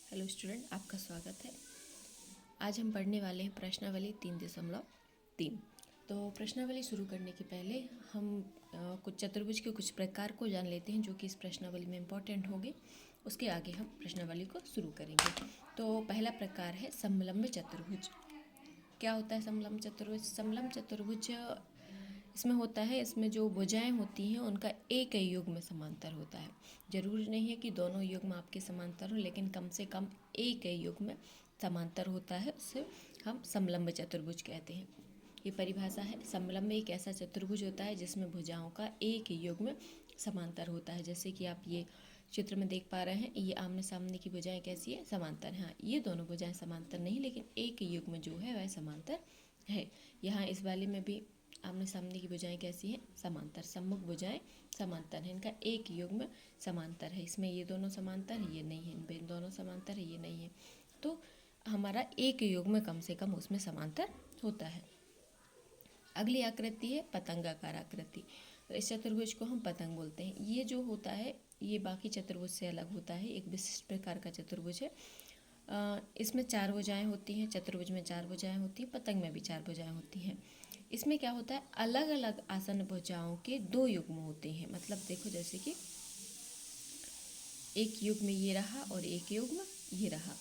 Hello student, आपका स्वागत है। आज हम पढ़ने वाले हैं प्रश्नावली 3.3। तो प्रश्नावली शुरू करने के पहले हम कुछ चतुर्भुज के कुछ प्रकार को जान लेते हैं जो कि इस प्रश्नावली में इम्पोर्टेंट होंगे। उसके आगे हम प्रश्नावली को शुरू करेंगे। तो पहला प्रकार है समलंब चतुर्भुज। क्या होता है समलंब चतुर्भुज? समलंब चतुर्भुज इसमें होता है, इसमें जो भुजाएं होती हैं उनका एक ही युग्म समांतर होता है। जरूरी नहीं है कि दोनों युग्म आपके समांतर हो, लेकिन कम से कम एक ही युग्म समांतर होता है, उसे हम समलंब चतुर्भुज कहते हैं। ये परिभाषा है। समलंब एक ऐसा चतुर्भुज होता है जिसमें भुजाओं का एक ही युग्म समांतर होता है। जैसे कि आप ये चित्र में देख पा रहे हैं, ये आमने सामने की भुजाएं कैसी है? समांतर। हाँ, ये दोनों भुजाएं समांतर नहीं, लेकिन एक ही युग्म जो है वह समांतर है। यहाँ इस वाले में भी आमने सामने की भुजाएं कैसी हैं? समांतर। सम्मुख भुजाएं समांतर हैं, इनका एक युग्म समांतर है। इसमें ये दोनों समांतर है, ये नहीं है। इन दोनों समांतर है, ये नहीं है। तो हमारा एक युग्म कम से कम उसमें समांतर होता है। अगली आकृति है पतंगाकार आकृति। तो इस चतुर्भुज को हम पतंग बोलते हैं। ये जो होता है ये बाकी चतुर्भुज से अलग होता है, एक विशिष्ट प्रकार का चतुर्भुज है। इसमें चार भुजाएं होती हैं। चतुर्भुज में चार भुजाएं होती हैं, पतंग में भी चार भुजाएं होती हैं। इसमें क्या होता है, अलग अलग आसन भुजाओं के दो युग्म होते हैं। मतलब देखो, जैसे कि एक युग्म ये रहा और एक युग्म ये रहा।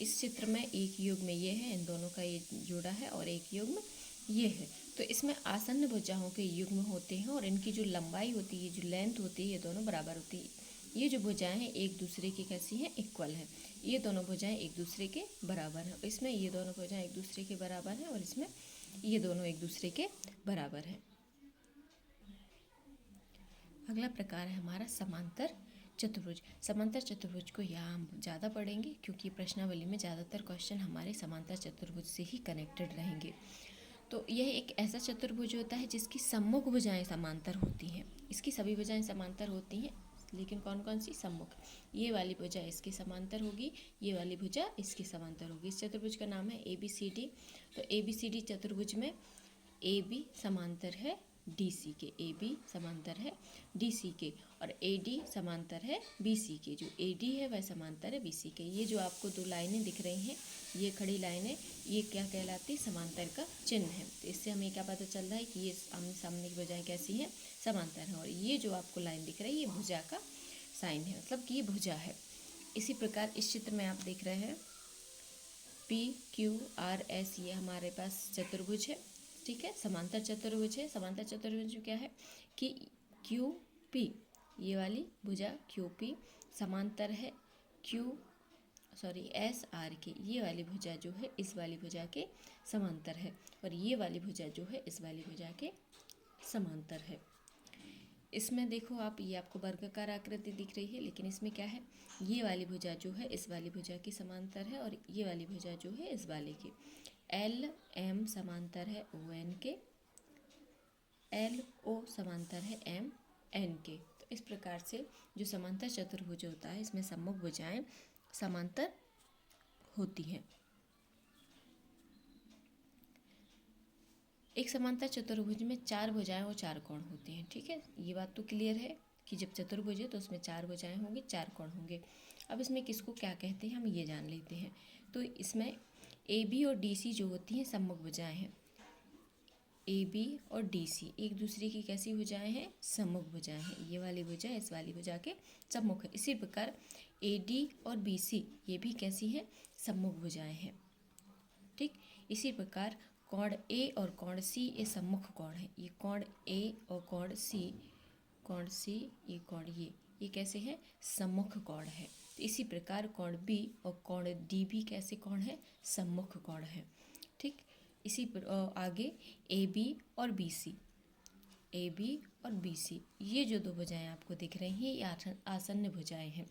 इस चित्र में एक युग्म ये है, इन दोनों का ये जुड़ा है, और एक युग्म ये है। तो इसमें आसन्न भुजाओं के युग्म होते हैं और इनकी जो लंबाई होती है, जो लेंथ होती है, ये दोनों बराबर होती है। ये जो भुजाएं हैं एक दूसरे की कैसी हैं? इक्वल है। ये दोनों भुजाएं एक दूसरे के बराबर हैं। इसमें ये दोनों भुजाएं एक दूसरे के बराबर हैं और इसमें ये दोनों एक दूसरे के बराबर हैं। अगला प्रकार है हमारा समांतर चतुर्भुज। समांतर चतुर्भुज को यहाँ हम ज़्यादा पढ़ेंगे क्योंकि प्रश्नावली में ज़्यादातर क्वेश्चन हमारे समांतर चतुर्भुज से ही कनेक्टेड रहेंगे। तो यह एक ऐसा चतुर्भुज होता है जिसकी सम्मुख भुजाएं समांतर होती हैं। इसकी सभी भुजाएं समांतर होती हैं, लेकिन कौन कौन सी? सम्मुख। ये वाली भुजा इसकी समांतर होगी, ये वाली भुजा इसकी समांतर होगी। इस चतुर्भुज का नाम है ABCD। तो ABCD चतुर्भुज में AB समांतर है DC के, AB समांतर है DC के, और AD समांतर है BC के। जो AD है वह समांतर है BC के। ये जो आपको दो लाइनें दिख रही हैं, ये खड़ी लाइनें, ये क्या कहलाती है? समांतर का चिन्ह है। तो इससे हमें क्या पता चल रहा है कि ये आमने सामने की भुजाएं कैसी हैं? समांतर हैं। और ये जो आपको लाइन दिख रही है, ये भुजा का साइन है, मतलब कि ये भुजा है। इसी प्रकार इस चित्र में आप देख रहे हैं PQRS, ये हमारे पास चतुर्भुज है। ठीक है, समांतर चतुर्भुज है। समांतर चतुर्भुज क्या है कि QP, ये वाली भुजा QP समांतर है SR के। ये वाली भुजा जो है इस वाली भुजा के समांतर है, और ये वाली भुजा जो है इस वाली भुजा के समांतर है। इसमें देखो आप, ये आपको वर्गाकार आकृति दिख रही है, लेकिन इसमें क्या है, ये वाली भुजा जो है इस वाली भुजा की समांतर है, और ये वाली भुजा जो है इस वाले की। LM समांतर है ON के, LO समांतर है MN के। तो इस प्रकार से जो समांतर चतुर्भुज होता है, इसमें सम्मुख भुजाएं समांतर होती हैं। एक समांतर चतुर्भुज में चार भुजाएं और चार कोण होते हैं। ठीक है, ये बात तो क्लियर है कि जब चतुर्भुज है तो उसमें चार भुजाएं होंगी, चार कोण होंगे। अब इसमें किसको क्या कहते हैं हम ये जान लेते हैं। तो इसमें AB और DC जो होती हैं सम्मुख भुजाएं हैं। AB और DC एक दूसरे की कैसी भुजाएं हैं? सम्मुख भुजाएं हैं। ये वाली भुजा इस वाली भुजा के सम्मुख है। इसी प्रकार AD और BC ये भी कैसी हैं? सम्मुख भुजाएं हैं। ठीक, इसी प्रकार कोण A और कोण C ये सम्मुख कोण है। ये कोण A और कोण C, ये कोण ये कैसे हैं? सम्मुख कोण है। तो इसी प्रकार कोण B और कोण D भी कैसे कोण है? सम्मुख कोण है। ठीक, इसी पर आगे AB और BC, AB और BC ये जो दो भुजाएं आपको दिख रही हैं, ये आसन्न भुजाएं हैं।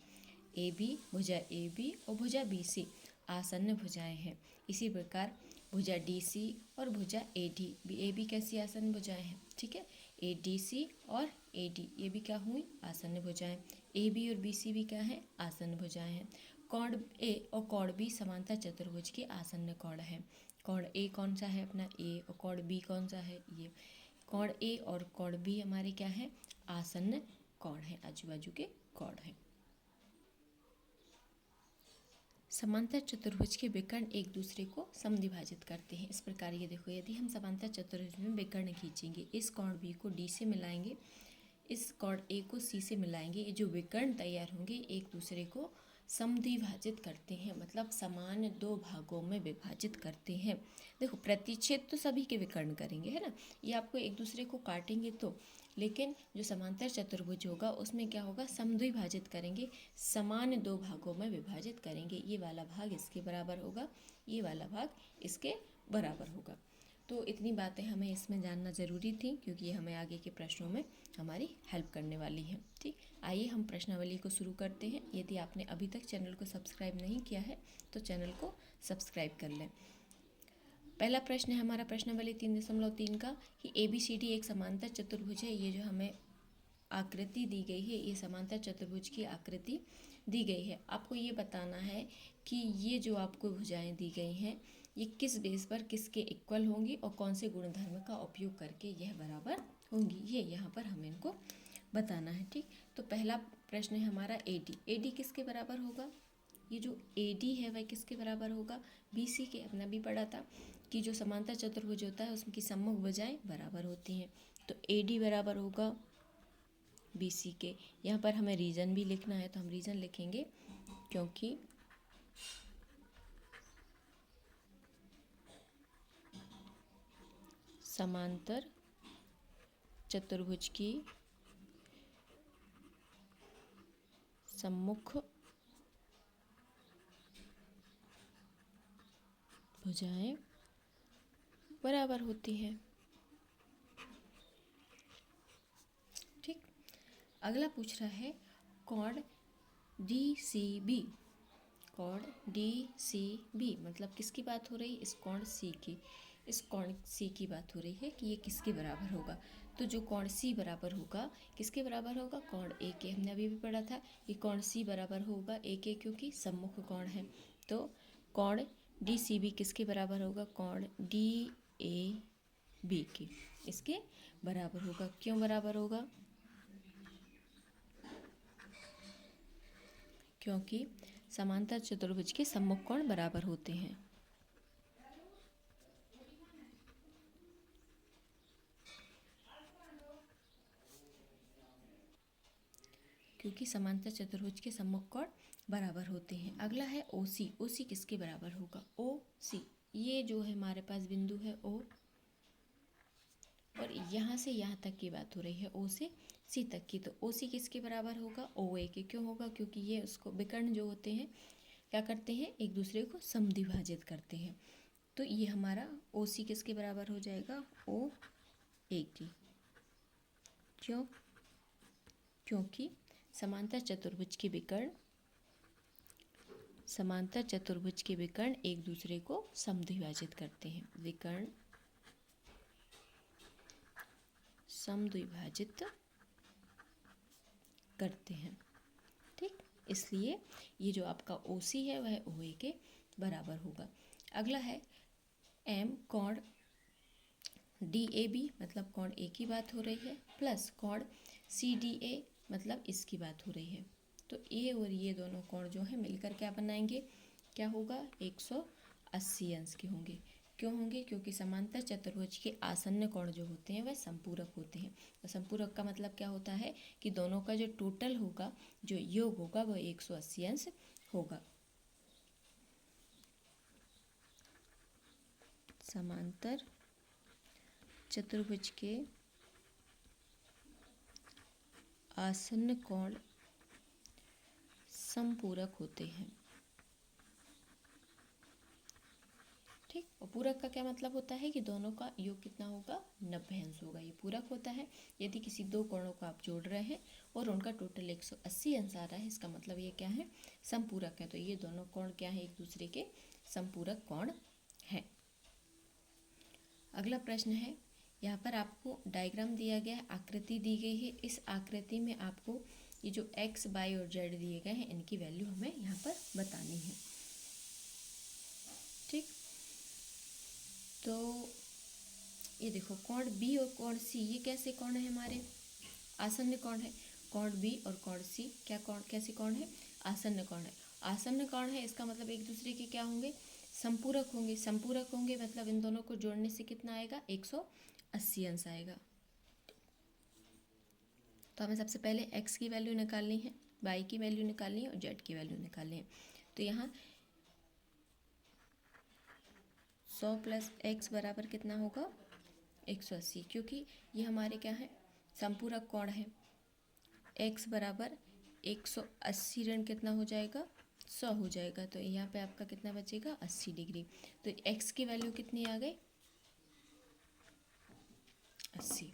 AB भुजा AB और भुजा BC आसन्न भुजाएं हैं। इसी प्रकार भुजा DC और भुजा AD AB कैसी आसन्न भुजाएं हैं? ठीक है, ADC और AD ये भी क्या हुई? आसन्न भुजाएं। AB और BC भी क्या है? आसन्न भुजाएं हैं। कोण A और कोण B समांतर चतुर्भुज के आसन्न कोण है। कोण A कौन सा है? अपना A। और कोण B कौन सा है? ये। कोण A और कोण B हमारे क्या है? आसन्न कोण है, आजू बाजू के कोण है। समांतर चतुर्भुज के विकर्ण एक दूसरे को समद्विभाजित करते हैं। इस प्रकार ये देखो, यदि हम समांतर चतुर्भुज में विकर्ण खींचेंगे, इस कोण बी को डी से मिलाएंगे, इस कोण ए को सी से मिलाएंगे, ये जो विकर्ण तैयार होंगे एक दूसरे को समद्विभाजित करते हैं, मतलब समान दो भागों में विभाजित करते हैं। देखो प्रतिच्छेद तो सभी के विकर्ण करेंगे, है ना, ये आपको एक दूसरे को काटेंगे तो, लेकिन जो समांतर चतुर्भुज होगा उसमें क्या होगा, समद्विभाजित करेंगे, समान दो भागों में विभाजित करेंगे। ये वाला भाग इसके बराबर होगा, ये वाला भाग इसके बराबर होगा। तो इतनी बातें हमें इसमें जानना ज़रूरी थी, क्योंकि ये हमें आगे के प्रश्नों में हमारी हेल्प करने वाली है। ठीक, आइए हम प्रश्नावली को शुरू करते हैं। यदि आपने अभी तक चैनल को सब्सक्राइब नहीं किया है तो चैनल को सब्सक्राइब कर लें। पहला प्रश्न है हमारा प्रश्नावली 3.3 का कि ABCD एक समांतर चतुर्भुज है। ये जो हमें आकृति दी गई है, ये समांतर चतुर्भुज की आकृति दी गई है। आपको ये बताना है कि ये जो आपको भुजाएं दी गई हैं ये किस बेस पर किसके इक्वल होंगी और कौन से गुणधर्म का उपयोग करके यह बराबर होंगी, ये यहाँ पर हमें इनको बताना है। ठीक, तो पहला प्रश्न है हमारा AD किसके बराबर होगा, ये जो AD है वह किसके बराबर होगा, BC के, अपना भी पढ़ा था कि जो समांतर चतुर्भुज होता है उसमें की सम्मुख भुजाएं बराबर होती हैं, तो AD बराबर होगा BC के। यहाँ पर हमें रीजन भी लिखना है तो हम रीजन लिखेंगे, क्योंकि समांतर चतुर्भुज की सम्मुख भुजाएं बराबर होती हैं। ठीक, अगला पूछ रहा है कोण DCB। कोण DCB मतलब किसकी बात हो रही है, इस कोण C की, इस कोण C की बात हो रही है कि ये किसके बराबर होगा। तो जो कोण C बराबर होगा किसके बराबर होगा, कोण A के। हमने अभी भी पढ़ा था कि कोण C बराबर होगा A के, क्योंकि सम्मुख कोण है। तो कोण DCB किसके बराबर होगा, कोण DAB के, इसके बराबर होगा। क्यों बराबर होगा, क्योंकि समांतर चतुर्भुज के सम्मुख कोण बराबर होते हैं। क्योंकि समांतर चतुर्भुज के सम्मुख कोण बराबर होते हैं। अगला है OC किसके बराबर होगा, OC ये जो है हमारे पास बिंदु है O, और यहाँ से यहाँ तक की बात हो रही है, O से C तक की, तो OC किसके बराबर होगा, OA के। क्यों होगा, क्योंकि ये उसको विकर्ण जो होते हैं क्या करते हैं, एक दूसरे को समद्विभाजित करते हैं। तो ये हमारा OC किसके बराबर हो जाएगा, OA की। क्यों, क्योंकि समांतर चतुर्भुज के विकर्ण एक दूसरे को समद्विभाजित करते हैं, विकर्ण समद्विभाजित करते हैं। ठीक, इसलिए ये जो आपका OC है वह OA के बराबर होगा। अगला है M कोण DAB मतलब कोण A की बात हो रही है, प्लस कोण CDA मतलब इसकी बात हो रही है। तो A और ये दोनों कोण जो है मिलकर क्या बनाएंगे, क्या होगा, 180 अंश के होंगे। क्यों होंगे, क्योंकि समांतर चतुर्भुज के आसन्न कोण जो होते हैं वह संपूरक होते हैं। तो संपूरक का मतलब क्या होता है कि दोनों का जो टोटल होगा, जो योग होगा वह 180 अंश होगा। समांतर चतुर्भुज के आसन्न कोण संपूरक होते हैं। ठीक, और पूरक का क्या मतलब होता है कि दोनों का योग कितना होगा, 90 अंश होगा, ये पूरक होता है। यदि किसी दो कोणों को आप जोड़ रहे हैं और उनका टोटल 180 अंश आ रहा है, इसका मतलब ये क्या है, संपूरक है। तो ये दोनों कोण क्या है, एक दूसरे के संपूरक कोण है। अगला प्रश्न है, यहाँ पर आपको डायग्राम दिया गया है, आकृति दी गई है। इस आकृति में आपको ये जो x, y और z दिए गए हैं इनकी वैल्यू हमें यहाँ पर बतानी है। ठीक, तो ये देखो कोण B और कोण C ये कैसे कोण है, हमारे आसन्न कोण है। कोण B और कोण C क्या कोण, कैसे कोण है, आसन्न कोण है। आसन्न कोण है इसका मतलब एक दूसरे के क्या होंगे, संपूरक होंगे। संपूरक होंगे मतलब इन दोनों को जोड़ने से कितना आएगा, 180 अंश आएगा। तो हमें सबसे पहले x की वैल्यू निकालनी है, y की वैल्यू निकालनी है और z की वैल्यू निकालनी है। तो यहाँ 100 प्लस x बराबर कितना होगा, 180, क्योंकि ये हमारे क्या है, संपूरक कोण है। x बराबर 180 ऋण कितना हो जाएगा, 100 हो जाएगा। तो यहाँ पे आपका कितना बचेगा, 80 डिग्री। तो x की वैल्यू कितनी आ गई, 80।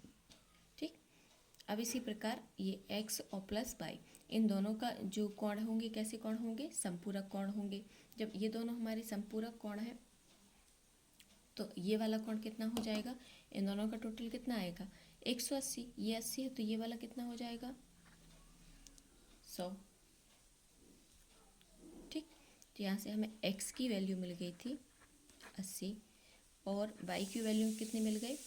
ठीक, अब इसी प्रकार ये x और प्लस y, इन दोनों का जो कोण होंगे कैसे कोण होंगे, संपूरक कोण होंगे। जब ये दोनों हमारे संपूरक कोण है तो ये वाला कोण कितना हो जाएगा, इन दोनों का टोटल कितना आएगा, 180। ये 80 है तो ये वाला कितना हो जाएगा, 100। ठीक, तो यहाँ से हमें x की वैल्यू मिल गई थी 80 और y की वैल्यू कितनी मिल गई,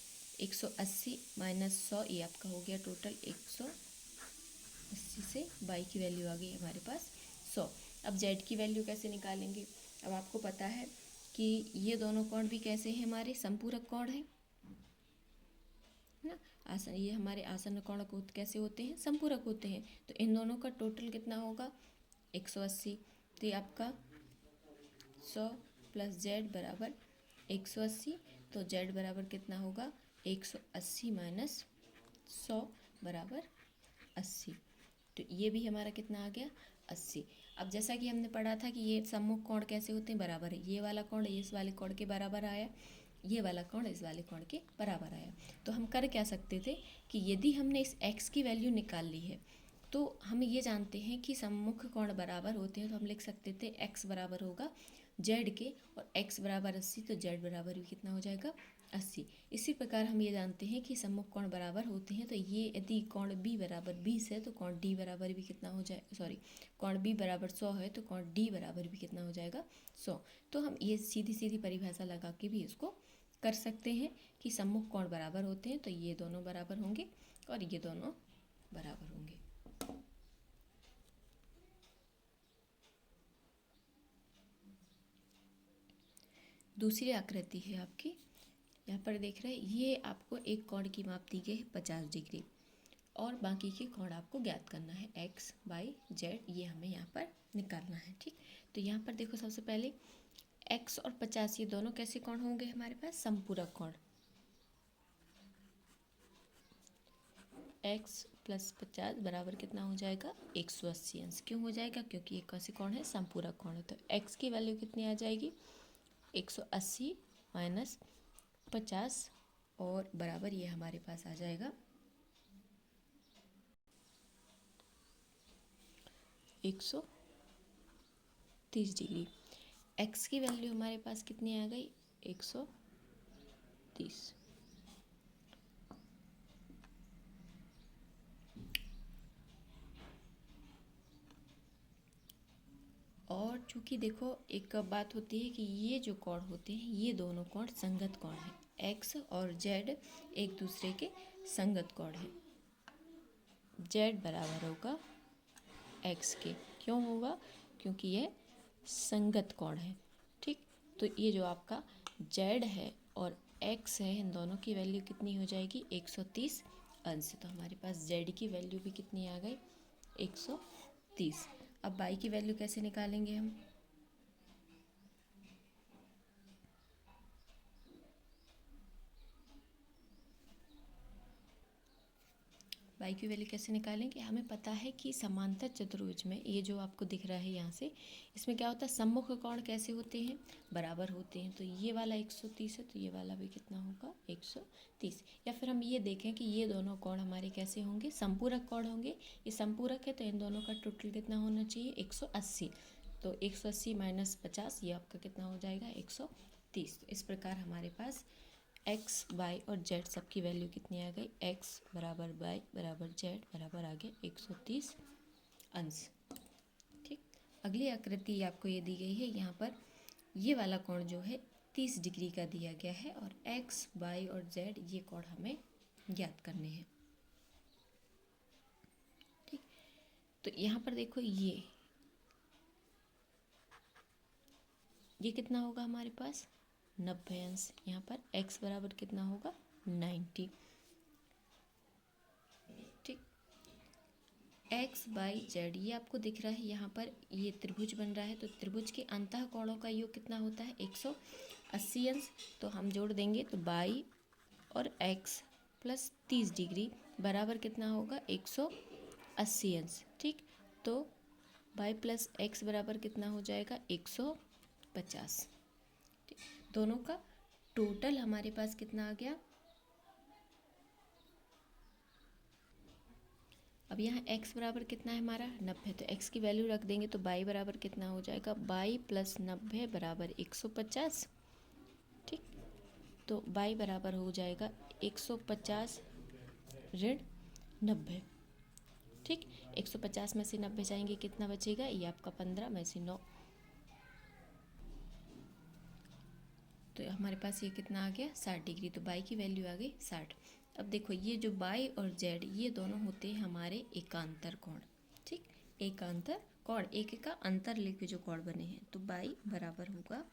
180 माइनस 100, ये आपका हो गया टोटल 180 से y की वैल्यू आ गई हमारे पास 100। अब z की वैल्यू कैसे निकालेंगे। अब आपको पता है कि ये दोनों कोण भी कैसे हैं, हमारे संपूरक कोण हैं ना। ये हमारे आसन्न कोण कैसे होते हैं, संपूरक होते हैं। तो इन दोनों का टोटल कितना होगा, 180। तो ये आपका 100 प्लस z बराबर 180। तो z बराबर कितना होगा, 180 माइनस 100 बराबर 80। तो ये भी हमारा कितना आ गया, 80। अब जैसा कि हमने पढ़ा था कि ये सम्मुख कोण कैसे होते हैं, बराबर है। ये वाला कोण इस वाले कोण के बराबर आया, ये वाला कोण इस वाले कोण के बराबर आया। तो हम कर क्या सकते थे कि यदि हमने इस x की वैल्यू निकाल ली है तो हम ये जानते हैं कि सम्मुख कोण बराबर होते हैं, तो हम लिख सकते थे x बराबर होगा z के, और x बराबर 80 तो z बराबर भी कितना हो जाएगा, 80। इसी प्रकार हम ये जानते हैं कि सम्मुख कोण बराबर होते हैं, तो ये यदि कोण b बराबर 20 है तो कोण d बराबर भी कितना हो जाए, सॉरी, कोण b बराबर 100 है तो कोण d बराबर भी कितना हो जाएगा, 100। तो हम ये सीधी सीधी परिभाषा लगा के भी इसको कर सकते हैं कि सम्मुख कोण बराबर होते हैं, तो ये दोनों बराबर होंगे और ये दोनों बराबर होंगे। दूसरी आकृति है आपकी, यहाँ पर देख रहे हैं, ये आपको एक कोण की माप दी गई है 50 डिग्री और बाकी के कोण आपको ज्ञात करना है, x y z, ये हमें यहाँ पर निकालना है। ठीक, तो यहाँ पर देखो सबसे पहले x और 50 ये दोनों कैसे कोण होंगे हमारे पास, संपूरक कोण। x प्लस 50 बराबर कितना हो जाएगा, 180 अंश। क्यों हो जाएगा, क्योंकि ये कैसे कोण है, संपूरक कोण है। तो x की वैल्यू कितनी आ जाएगी, 180 माइनस 50 और बराबर ये हमारे पास आ जाएगा 130 डिग्री। x की वैल्यू हमारे पास कितनी आ गई, 130। और चूंकि देखो एक बात होती है कि ये जो कोण होते हैं ये दोनों कोण संगत कोण हैं, x और z एक दूसरे के संगत कोण हैं। z बराबर होगा x के, क्यों होगा, क्योंकि ये संगत कोण है। ठीक, तो ये जो आपका z है और x है, इन दोनों की वैल्यू कितनी हो जाएगी, 130 अंश। तो हमारे पास z की वैल्यू भी कितनी आ गई, 130। अब y की वैल्यू कैसे निकालेंगे हम, y की वैल्यू कैसे निकालेंगे। हमें पता है कि समांतर चतुर्भुज में ये जो आपको दिख रहा है यहाँ से, इसमें क्या होता है, सम्मुख कोण कैसे होते हैं, बराबर होते हैं। तो ये वाला 130 है तो ये वाला भी कितना होगा, 130। या फिर हम ये देखें कि ये दोनों कोण हमारे कैसे होंगे, संपूरक कोण होंगे। ये संपूरक है तो इन दोनों का टोटल कितना होना चाहिए, 180। तो 180 माइनस 50 ये आपका कितना हो जाएगा, 130। तो इस प्रकार हमारे पास x y और z सबकी वैल्यू कितनी आ गई, x बराबर y बराबर z बराबर आ गया 130 अंश। ठीक, अगली आकृति आपको ये दी गई है, यहाँ पर ये वाला कोण जो है 30 डिग्री का दिया गया है और x y और z ये कोण हमें ज्ञात करने हैं। ठीक, तो यहाँ पर देखो ये कितना होगा हमारे पास 90 अंश। यहाँ पर x बराबर कितना होगा 90। ठीक, एक्स बाई जेड ये आपको दिख रहा है, यहाँ पर ये त्रिभुज बन रहा है, तो त्रिभुज के अंतः कोणों का योग कितना होता है 180 अंश। तो हम जोड़ देंगे तो बाई और x प्लस 30 डिग्री बराबर कितना होगा 180 अंश। ठीक, तो बाई प्लस x बराबर कितना हो जाएगा 150। ठीक, दोनों का टोटल हमारे पास कितना आ गया। अब यहाँ x बराबर कितना है हमारा 90, तो x की वैल्यू रख देंगे तो बाई बराबर कितना हो जाएगा बाई प्लस 90 बराबर 150। ठीक, तो बाई बराबर हो जाएगा 150 ऋण 90। ठीक, 150 में से 90 जाएंगे कितना बचेगा, ये आपका 15 में से 9, तो हमारे पास ये कितना आ गया 60 डिग्री। तो बाई की वैल्यू आ गई 60। अब देखो ये जो बाई और जेड ये दोनों होते हैं हमारे एकांतर कोण। ठीक, एकांतर कोण, एक का अंतर लेके जो कोण बने हैं, तो बाई बराबर होगा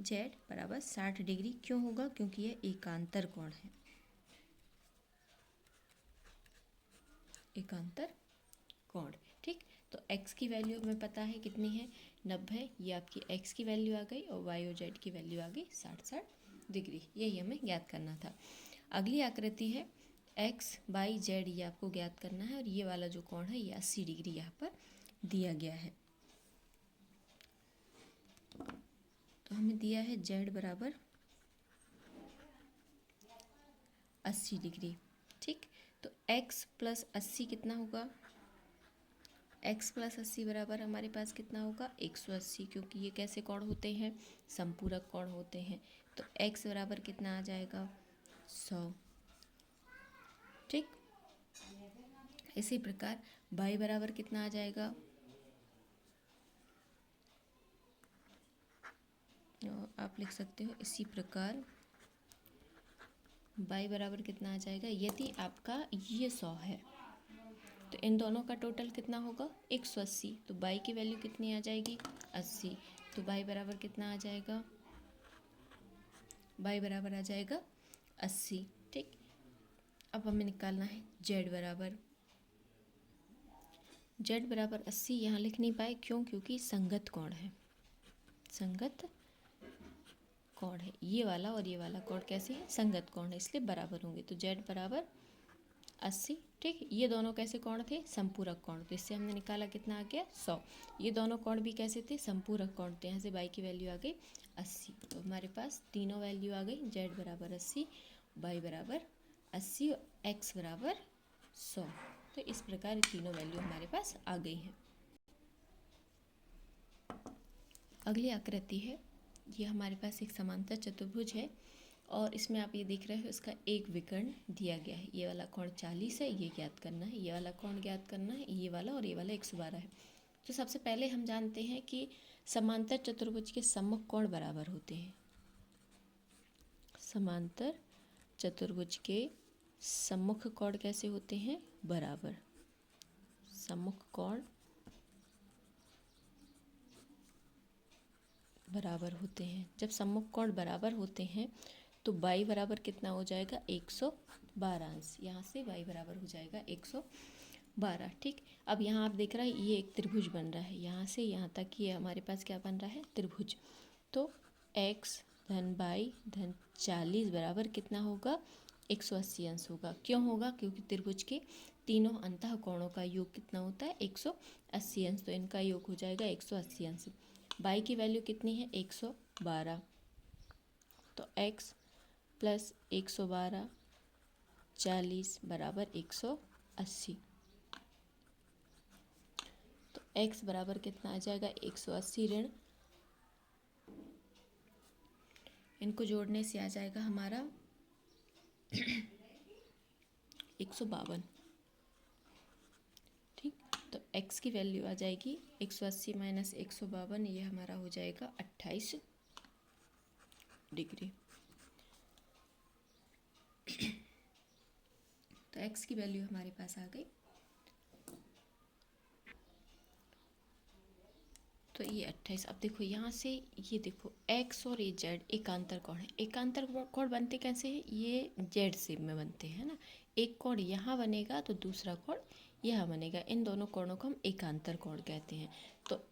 जेड बराबर 60 डिग्री। क्यों होगा, क्योंकि यह एकांतर कोण है, एकांतर कोण। ठीक, तो x की वैल्यू हमें पता है कितनी है 90, ये आपकी x की वैल्यू आ गई, और y और z की वैल्यू आ गई 60 डिग्री। यही हमें ज्ञात करना था। अगली आकृति है x बाई जेड, ये आपको ज्ञात करना है, और ये वाला जो कोण है ये 80 डिग्री यहाँ पर दिया गया है। तो हमें दिया है z बराबर 80 डिग्री। ठीक, तो x प्लस 80 कितना होगा, x प्लस 80 बराबर हमारे पास कितना होगा 180, क्योंकि ये कैसे कोण होते हैं, संपूरक कोण होते हैं। तो x बराबर कितना आ जाएगा 100। ठीक, इसी प्रकार y बराबर कितना आ जाएगा, आप लिख सकते हो इसी प्रकार y बराबर कितना आ जाएगा, यदि आपका ये 100 है तो इन दोनों का टोटल कितना होगा 180, तो y की वैल्यू कितनी आ जाएगी 80। तो y बराबर कितना आ जाएगा, y बराबर आ जाएगा 80। ठीक, अब हमें निकालना है z बराबर, z बराबर 80 यहाँ लिख नहीं पाए, क्यों, क्योंकि संगत कोण है, संगत कोण है, ये वाला और ये वाला कोण कैसे है, संगत कोण है, इसलिए बराबर होंगे। तो z बराबर 80। ठीक, ये दोनों कैसे कोण थे, संपूरक कोण, तो इससे हमने निकाला कितना आ गया 100। ये दोनों कोण भी कैसे थे, संपूरक कोण, तो यहाँ से y की वैल्यू आ गई 80। तो हमारे पास तीनों वैल्यू आ गई, z बराबर 80, y बराबर 80 और x बराबर 100। तो इस प्रकार तीनों वैल्यू हमारे पास आ गई हैं। अगली आकृति है, ये हमारे पास एक समांतर चतुर्भुज है, और इसमें आप ये देख रहे हो इसका एक विकर्ण दिया गया है। ये वाला कोण 40 है, ये ज्ञात करना है, ये वाला कोण ज्ञात करना है, ये वाला और ये वाला 112 है। तो सबसे पहले हम जानते हैं कि समांतर चतुर्भुज के सम्मुख कोण बराबर होते हैं। समांतर चतुर्भुज के सम्मुख कोण कैसे होते हैं, बराबर। सम्मुख कोण बराबर होते हैं। जब सम्मुख कोण बराबर होते हैं तो y बराबर कितना हो जाएगा 112 अंश, यहाँ से y बराबर हो जाएगा 112। ठीक, अब यहाँ आप देख रहे हैं ये एक त्रिभुज बन रहा है, यहाँ से यहाँ तक ये हमारे पास क्या बन रहा है, त्रिभुज। तो x धन y धन 40 बराबर कितना होगा 180 अंश होगा। क्यों होगा, क्योंकि त्रिभुज के तीनों अंतः कोणों का योग कितना होता है 180 अंश, तो इनका योग हो जाएगा 180 अंश। y की वैल्यू कितनी है 112, तो x प्लस 112 40 बराबर 180। तो x बराबर कितना आ जाएगा 180 ऋण, इनको जोड़ने से आ जाएगा हमारा 152। ठीक, तो x की वैल्यू आ जाएगी 180 माइनस 152, ये हमारा हो जाएगा 28 डिग्री। तो x की वैल्यू हमारे पास आ गई तो ये 28। अब देखो यहाँ से ये देखो x और ये z एकांतर कोण है। एकांतर कोण बनते कैसे हैं? ये z शेप में बनते हैं ना। एक कोण यहाँ बनेगा तो दूसरा कोण यहाँ बनेगा। इन दोनों कोणों को हम एकांतर कोण कहते हैं। तो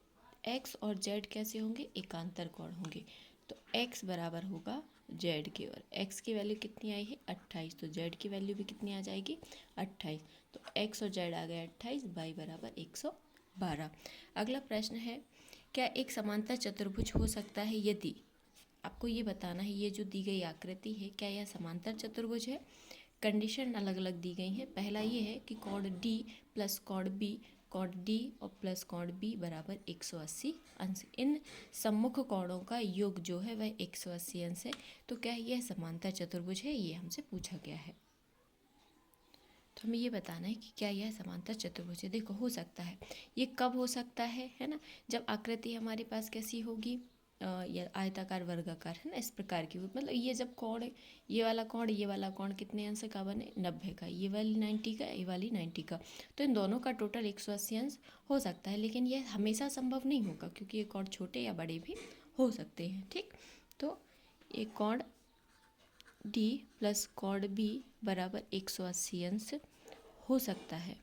x और z कैसे होंगे? एकांतर कोण होंगे। तो x बराबर होगा z के, और x की वैल्यू कितनी आई है? 28। तो z की वैल्यू भी कितनी आ जाएगी? 28। तो x और z आ गया 28, y बराबर 112। अगला प्रश्न है, क्या एक समांतर चतुर्भुज हो सकता है यदि, आपको ये बताना है ये जो दी गई आकृति है क्या यह समांतर चतुर्भुज है। कंडीशन अलग अलग दी गई हैं। पहला ये है कि कोण D प्लस कोण B, कोण D और प्लस कोण B बराबर 180 अंश। इन सम्मुख कोणों का योग जो है वह 180 अंश है। तो क्या यह समांतर चतुर्भुज है? ये हमसे पूछा गया है। तो हमें ये बताना है कि क्या यह समांतर चतुर्भुज है। देखो हो सकता है। ये कब हो सकता है ना? जब आकृति हमारे पास कैसी होगी, या आयताकार वर्गाकार है ना, इस प्रकार की हो। मतलब ये जब कोण, ये वाला कोण कितने अंश का बने? 90 का। ये वाली 90 का, ये वाली 90 का। तो इन दोनों का टोटल 180 अंश हो सकता है, लेकिन यह हमेशा संभव नहीं होगा क्योंकि ये कोण छोटे या बड़े भी हो सकते हैं। ठीक, तो ये कोण D प्लस कोण B बराबर 180 अंश हो सकता है,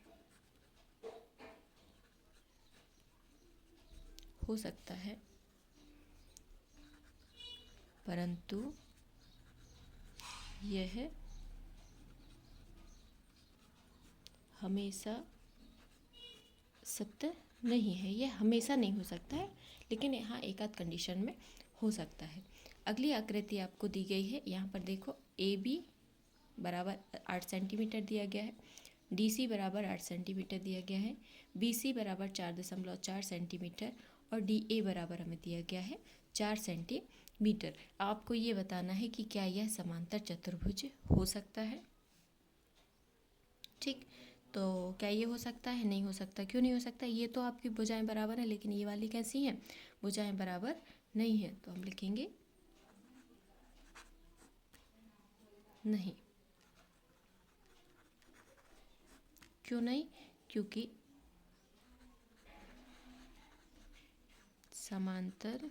हो सकता है, परंतु यह हमेशा सत्य नहीं है। यह हमेशा नहीं हो सकता है, लेकिन यहाँ एक आध कंडीशन में हो सकता है। अगली आकृति आपको दी गई है। यहाँ पर देखो AB बराबर 8 सेंटीमीटर दिया गया है, DC बराबर 8 सेंटीमीटर दिया गया है, BC बराबर 4.4 सेंटीमीटर और DA बराबर हमें दिया गया है 4 सेंटीमीटर। आपको ये बताना है कि क्या यह समांतर चतुर्भुज हो सकता है। ठीक, तो क्या ये हो सकता है? नहीं हो सकता। क्यों नहीं हो सकता? ये तो आपकी भुजाएं बराबर है, लेकिन ये वाली कैसी हैं? भुजाएं बराबर नहीं है। तो हम लिखेंगे नहीं। क्यों नहीं? क्योंकि समांतर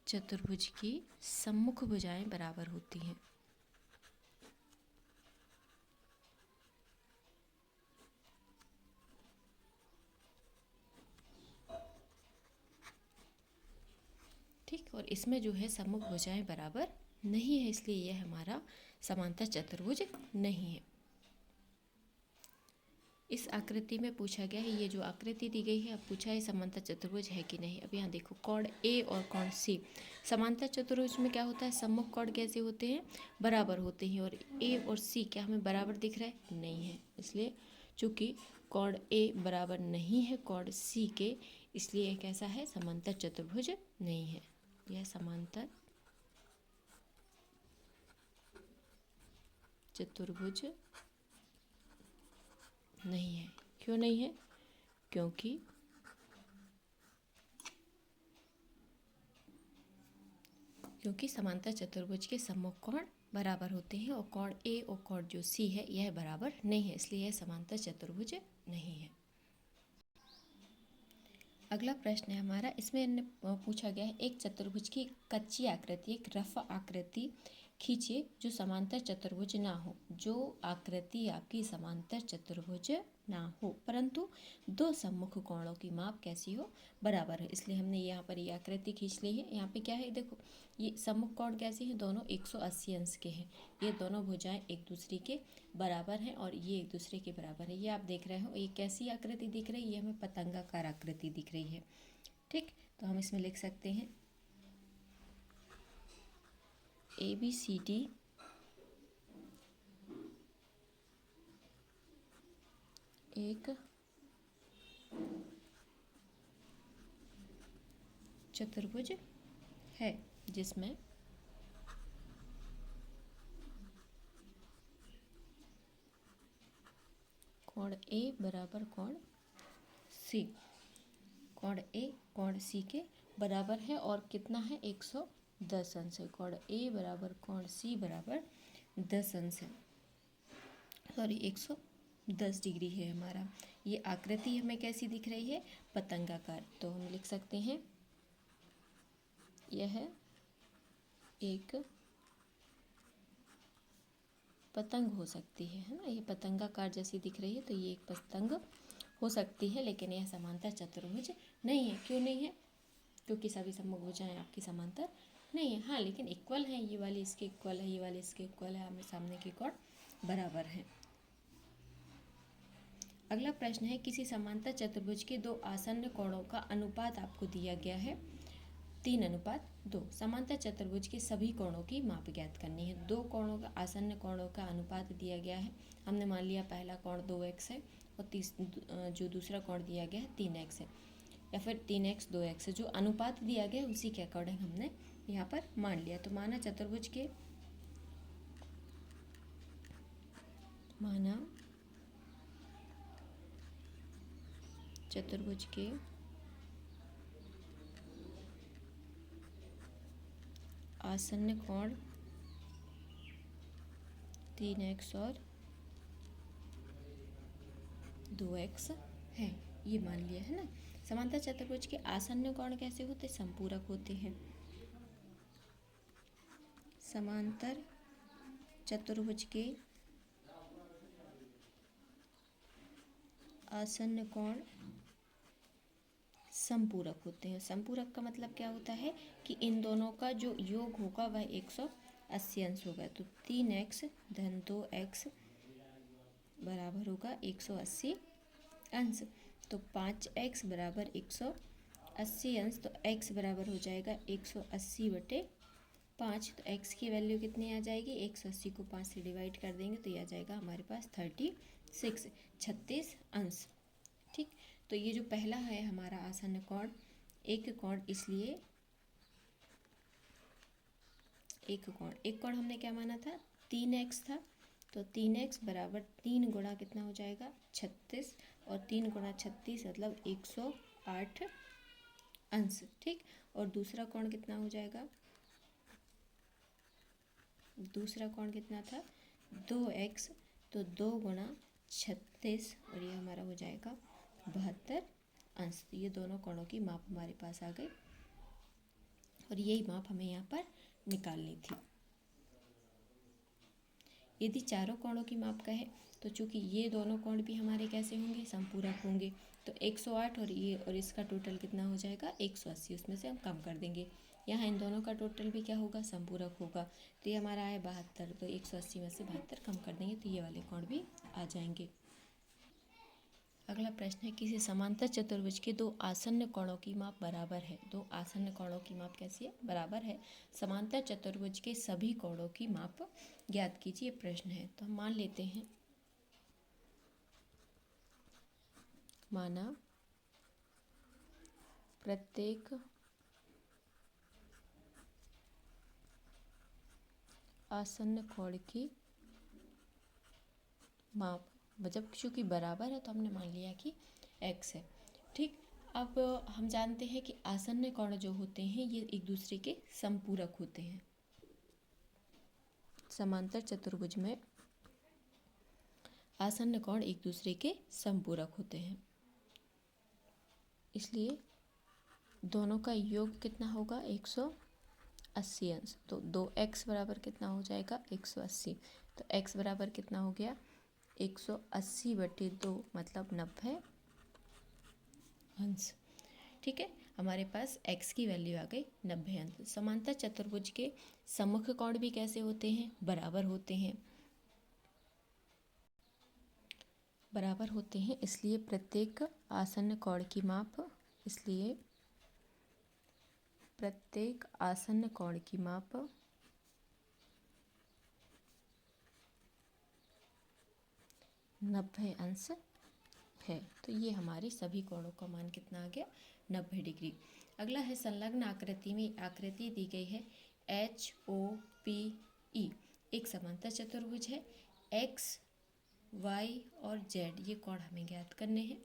चतुर्भुज की सम्मुख भुजाएं बराबर होती हैं। ठीक, और इसमें जो है सम्मुख भुजाएं बराबर नहीं है, इसलिए यह हमारा समांतर चतुर्भुज नहीं है। इस आकृति में पूछा गया है, ये जो आकृति दी गई है, अब पूछा है समांतर चतुर्भुज है कि नहीं। अब यहाँ देखो कोण A और कोण C, समांतर चतुर्भुज में क्या होता है? सम्मुख कोण कैसे होते हैं? बराबर होते हैं। और A और C क्या हमें बराबर दिख रहा है? नहीं है। इसलिए चूंकि कोण A बराबर नहीं है कोण C के, इसलिए यह कैसा है? समांतर चतुर्भुज नहीं है। यह समांतर चतुर्भुज नहीं है। क्यों नहीं है? क्योंकि समांतर चतुर्भुज के सम्मुख कोण बराबर होते हैं और कोण A और कोण जो C है यह बराबर नहीं है, इसलिए यह समांतर चतुर्भुज नहीं है। अगला प्रश्न है हमारा, इसमें पूछा गया है एक चतुर्भुज की कच्ची आकृति, एक रफ आकृति खींचिए जो समांतर चतुर्भुज ना हो। जो आकृति आपकी समांतर चतुर्भुज ना हो परंतु दो सम्मुख कोणों की माप कैसी हो? बराबर है। इसलिए हमने यहाँ पर ये आकृति खींच ली है। यहाँ पे क्या है? देखो ये सम्मुख कोण कैसे हैं? दोनों 180 अंश के हैं। ये दोनों भुजाएं एक दूसरे के बराबर हैं और ये एक दूसरे के बराबर है। ये आप देख रहे हो, ये कैसी आकृति दिख रही है? ये हमें पतंगाकार आकृति दिख रही है। ठीक, तो हम इसमें लिख सकते हैं ABCD एक चतुर्भुज है जिसमें कोण A बराबर कोण C, कोण A कोण C के बराबर है और कितना है? 110 अंश है। कोण A बराबर कोण C बराबर 10 अंश है, सॉरी 110 10 डिग्री है हमारा। ये आकृति हमें कैसी दिख रही है? पतंगाकार। तो हम लिख सकते हैं यह एक पतंग हो सकती है ना। ये पतंगाकार जैसी दिख रही है, तो ये एक पतंग हो सकती है, लेकिन यह समांतर चतुर्भुज नहीं है। क्यों नहीं है? क्योंकि सभी समभुजाएं आपकी समांतर नहीं है। हाँ, लेकिन इक्वल है, ये वाली इसके इक्वल है, ये वाली इसके इक्वल है, आमने सामने के कोण बराबर हैं। अगला प्रश्न है, किसी समांतर चतुर्भुज के दो आसन्न कोणों का अनुपात आपको दिया गया है 3:2। समांतर चतुर्भुज के सभी कोणों की माप ज्ञात करनी है। दो कोणों का आसन्न कोणों का अनुपात दिया गया है। हमने मान लिया पहला कोण 2x है और जो दूसरा कोण दिया गया है 3x है, या फिर 3x 2x है। जो अनुपात दिया गया है उसी के अकॉर्डिंग हमने यहाँ पर मान लिया। तो माना चतुर्भुज के आसन्न कोण 3x और 2x है, ये मान लिया है ना। समांतर चतुर्भुज के आसन्न कोण कैसे होते? संपूरक होते हैं। समांतर चतुर्भुज के आसन्न कोण संपूरक होते हैं। संपूरक का मतलब क्या होता है कि इन दोनों का जो योग होगा वह 180 अंश होगा। तो 3x धन 2x बराबर होगा 180 अंश। तो 5x बराबर 180 अंश। तो x बराबर हो जाएगा 180/5। तो x की वैल्यू कितनी आ जाएगी? 180 को 5 से डिवाइड कर देंगे तो यह आ जाएगा हमारे पास 36 अंश। ठीक, तो ये जो पहला है हमारा आसन्न कोण, एक कोण, इसलिए एक कोण हमने क्या माना था? 3x था। तो 3x बराबर 3 गुणा कितना हो जाएगा? 36, और 3 गुणा 36 मतलब 108 अंश। ठीक, और दूसरा कोण कितना हो जाएगा? दूसरा कोण कितना था? 2x। तो 2 गुणा 36 और ये हमारा हो जाएगा 72 अंश। तो ये दोनों कोणों की माप हमारे पास आ गई और यही माप हमें यहाँ पर निकालनी थी। यदि चारों कोणों की माप का है तो चूंकि ये दोनों कोण भी हमारे कैसे होंगे? संपूरक होंगे। तो 108 और ये और इसका टोटल कितना हो जाएगा? 180। उसमें से हम कम कर देंगे। यहाँ इन दोनों का टोटल भी क्या होगा? संपूरक होगा। तो ये हमारा है 72। तो 180 में से 72 कम कर देंगे तो ये वाले कोण भी आ जाएंगे। अगला प्रश्न है, किसी समांतर चतुर्भुज के दो आसन्न कोणों की माप बराबर है। दो आसन्न कोणों की माप कैसी है? बराबर है। समांतर चतुर्भुज के सभी कोणों की माप ज्ञात कीजिए, प्रश्न है। तो हम मान लेते हैं, माना प्रत्येक आसन्न कोण की माप, जब चूंकि बराबर है तो हमने मान लिया कि x है। ठीक, अब हम जानते हैं कि आसन्न कोण जो होते हैं ये एक दूसरे के संपूरक होते हैं। समांतर चतुर्भुज में आसन्न कोण एक दूसरे के संपूरक होते हैं, इसलिए दोनों का योग कितना होगा? 180 अंश। तो 2x बराबर कितना हो जाएगा? 180। तो x बराबर कितना हो गया? 180/2 मतलब 90 अंश। ठीक है, हमारे पास x की वैल्यू आ गई 90 अंश। समांतर चतुर्भुज के सम्मुख कोण भी कैसे होते हैं? बराबर होते हैं। बराबर होते हैं, इसलिए प्रत्येक आसन्न कोण की माप, इसलिए प्रत्येक आसन्न कोण की माप 90 अंश है। तो ये हमारी सभी कोणों का मान कितना आ गया? 90 डिग्री। अगला है, संलग्न आकृति में आकृति दी गई है HOPE। एक समांतर चतुर्भुज है। x, y और z ये कोण हमें ज्ञात करने हैं।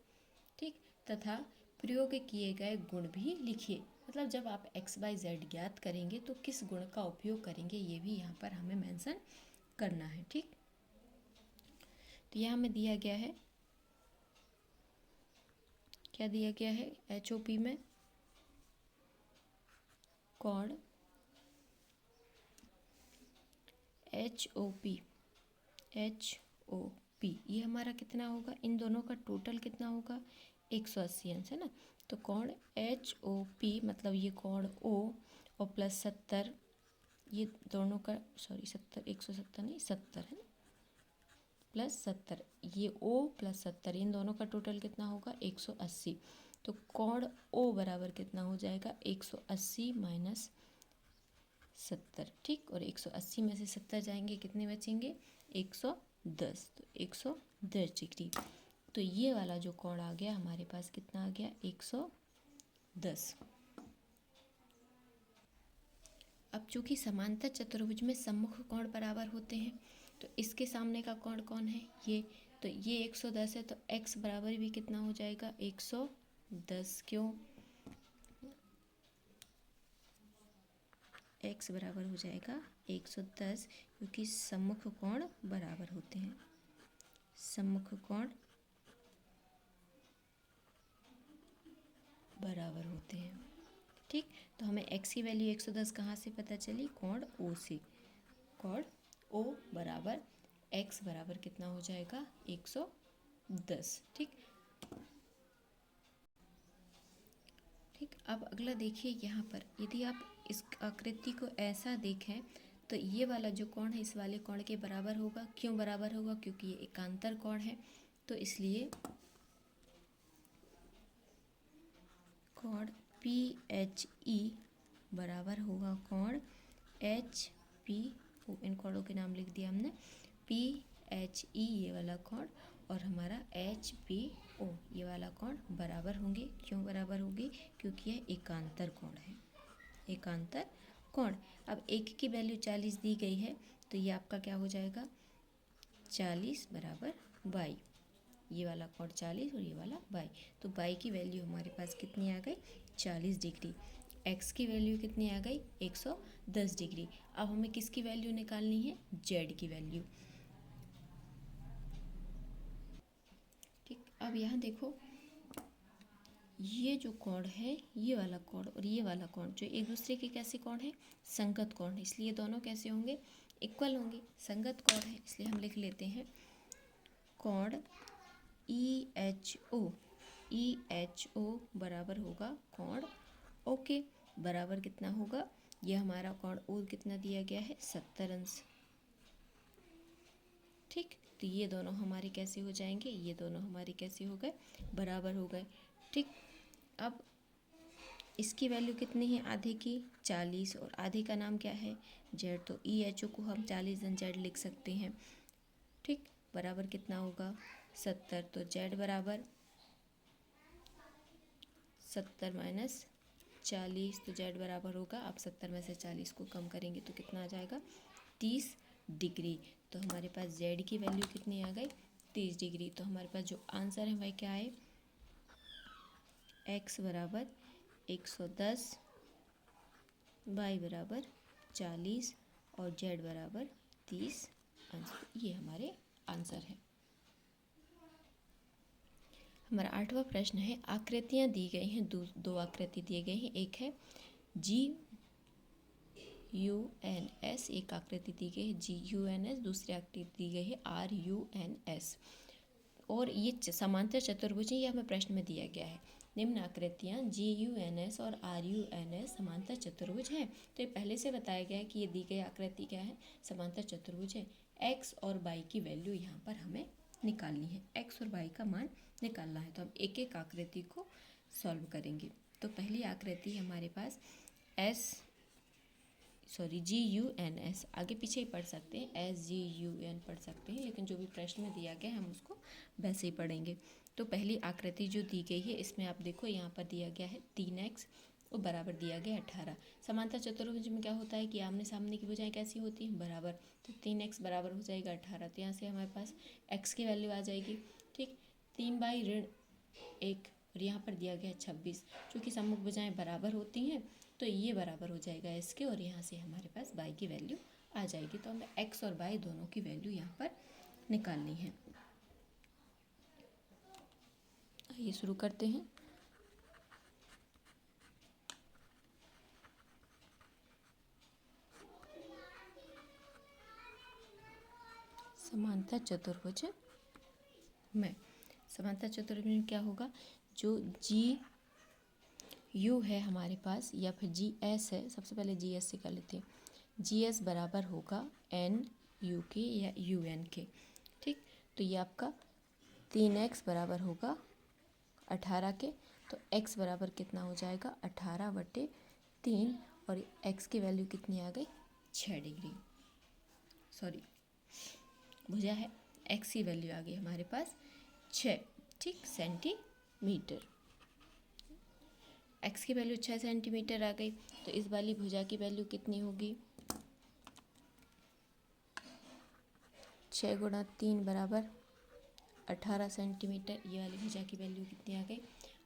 ठीक, तथा प्रयोग किए गए गुण भी लिखिए। मतलब जब आप x, y, z ज्ञात करेंगे तो किस गुण का उपयोग करेंगे ये भी यहाँ पर हमें मेंशन करना है। ठीक, तो यहाँ में दिया गया है, क्या दिया गया है, HOP में कॉड HOP ये हमारा कितना होगा, इन दोनों का टोटल कितना होगा 180 अंश है ना। तो कॉड HOP मतलब ये कॉड O और प्लस 70, ये दोनों का सॉरी 70 170 नहीं 70 है ना, प्लस 70 ये O प्लस 70 इन दोनों का टोटल कितना होगा 180। तो कॉड O बराबर कितना हो जाएगा 180 माइनस 70, ठीक। और 180 में से 70 जाएंगे, कितने बचेंगे 110, तो 110 डिग्री। तो ये वाला जो कोण आ गया हमारे पास कितना आ गया 110। अब चूंकि समांतर चतुर्भुज में सम्मुख कोण बराबर होते हैं, तो इसके सामने का कोण कौन है ये, तो ये 110 है, तो x बराबर भी कितना हो जाएगा 110। क्यों, x बराबर हो जाएगा 110 क्योंकि सम्मुख कोण बराबर होते हैं, सम्मुख कोण बराबर होते हैं, ठीक। तो हमें x की वैल्यू 110 कहाँ से पता चली, कोण O से। कोण O बराबर x बराबर कितना हो जाएगा 110, ठीक। ठीक, अब अगला देखिए यहाँ पर, यदि आप इस आकृति को ऐसा देखें तो ये वाला जो कोण है इस वाले कोण के बराबर होगा। क्यों बराबर होगा, क्योंकि ये एकांतर कोण है, तो इसलिए कोण PHE बराबर होगा कोण HPO। इन कोणों के नाम लिख दिया हमने, PHE ये वाला कोण और हमारा HPO ये वाला कोण बराबर होंगे। क्यों बराबर होगी, क्योंकि यह एकांतर कोण है, एकांतर कोण। अब एक की वैल्यू 40 दी गई है, तो ये आपका क्या हो जाएगा 40 बराबर बाई, ये वाला कोण 40 और ये वाला बाई। तो बाई की वैल्यू हमारे पास कितनी आ गई 40 डिग्री। एक्स की वैल्यू कितनी आ गई 110 डिग्री। अब हमें किसकी वैल्यू निकालनी है, जेड की वैल्यू, ठीक। अब यहाँ देखो, ये जो कोण है, ये वाला कोण और ये वाला कोण जो एक दूसरे के कैसे कोण है, संगत कोण है, इसलिए दोनों कैसे होंगे, इक्वल होंगे, संगत कोण है। इसलिए हम लिख लेते हैं कोण EHO बराबर होगा कोण ओके बराबर कितना होगा, ये हमारा कोण O कितना दिया गया है 70 अंश, ठीक। तो ये दोनों हमारे कैसे हो जाएंगे, ये दोनों हमारे कैसे हो गए, बराबर हो गए, ठीक। अब इसकी वैल्यू कितनी है, आधे की 40 और आधे का नाम क्या है जेड, तो EHO को हम 40 जेड लिख सकते हैं, ठीक। बराबर कितना होगा 70, तो जेड बराबर 70 माइनस 40, तो जेड बराबर होगा, आप 70 में से 40 को कम करेंगे तो कितना आ जाएगा 30 डिग्री। तो हमारे पास जेड की वैल्यू कितनी आ गई 30 डिग्री। तो हमारे पास जो आंसर है वह क्या है, एक्स बराबर 110, वाई बराबर 40 और जेड बराबर 30 अंश, ये हमारे आंसर है। हमारा 8वां प्रश्न है, आकृतियाँ दी गई हैं, दो आकृति दिए गए हैं, एक है GUNS, एक आकृति दी गई है GUNS, दूसरी आकृति दी गई है RUNS, और ये समांतर चतुर्भुज है, ये हमें प्रश्न में दिया गया है। निम्न आकृतियाँ GUNS और RUNS समांतर चतुर्भुज है। तो ये पहले से बताया गया है कि ये दी गई आकृति क्या है, समांतर चतुर्भुज है। एक्स और वाई की वैल्यू यहाँ पर हमें निकालनी है, एक्स और वाई का मान निकालना है। तो हम एक एक आकृति को सॉल्व करेंगे। तो पहली आकृति हमारे पास GUNS, आगे पीछे ही पढ़ सकते हैं, SGUN पढ़ सकते हैं, लेकिन जो भी प्रश्न में दिया गया है हम उसको वैसे ही पढ़ेंगे। तो पहली आकृति जो दी गई है, इसमें आप देखो यहाँ पर दिया गया है 3x और बराबर दिया गया 18। समांतर चतुर्भुज में क्या होता है कि आमने सामने की भुजाएं कैसी होती हैं, बराबर। तो 3x बराबर हो जाएगा 18, तो यहाँ से हमारे पास x की वैल्यू आ जाएगी, ठीक। 3/1 और यहाँ पर दिया गया 26, क्योंकि सम्मुख भुजाएं बराबर होती हैं तो ये बराबर हो जाएगा इसके, और यहाँ से हमारे पास y की वैल्यू आ जाएगी। तो हमें x और y दोनों की वैल्यू यहाँ पर निकालनी है। ये शुरू करते हैं। समांतर चतुर्भुज में में क्या होगा, जो जी यू है हमारे पास या फिर जी एस है, सबसे पहले जी एस से कर लेते हैं। जी एस बराबर होगा एन यू के या यू एन के। ठीक, तो ये आपका 3x बराबर होगा 18 के। तो x बराबर कितना हो जाएगा, 18/3, और x की वैल्यू कितनी आ गई, 6 डिग्री। सॉरी, भुजा है, x की वैल्यू आ गई हमारे पास 6, ठीक, सेंटीमीटर। x की वैल्यू 6 सेंटीमीटर आ गई, तो इस वाली भुजा की वैल्यू कितनी होगी, 6 × 3 बराबर 18 सेंटीमीटर। ये वाली भुजा की वैल्यू कितनी आ गई,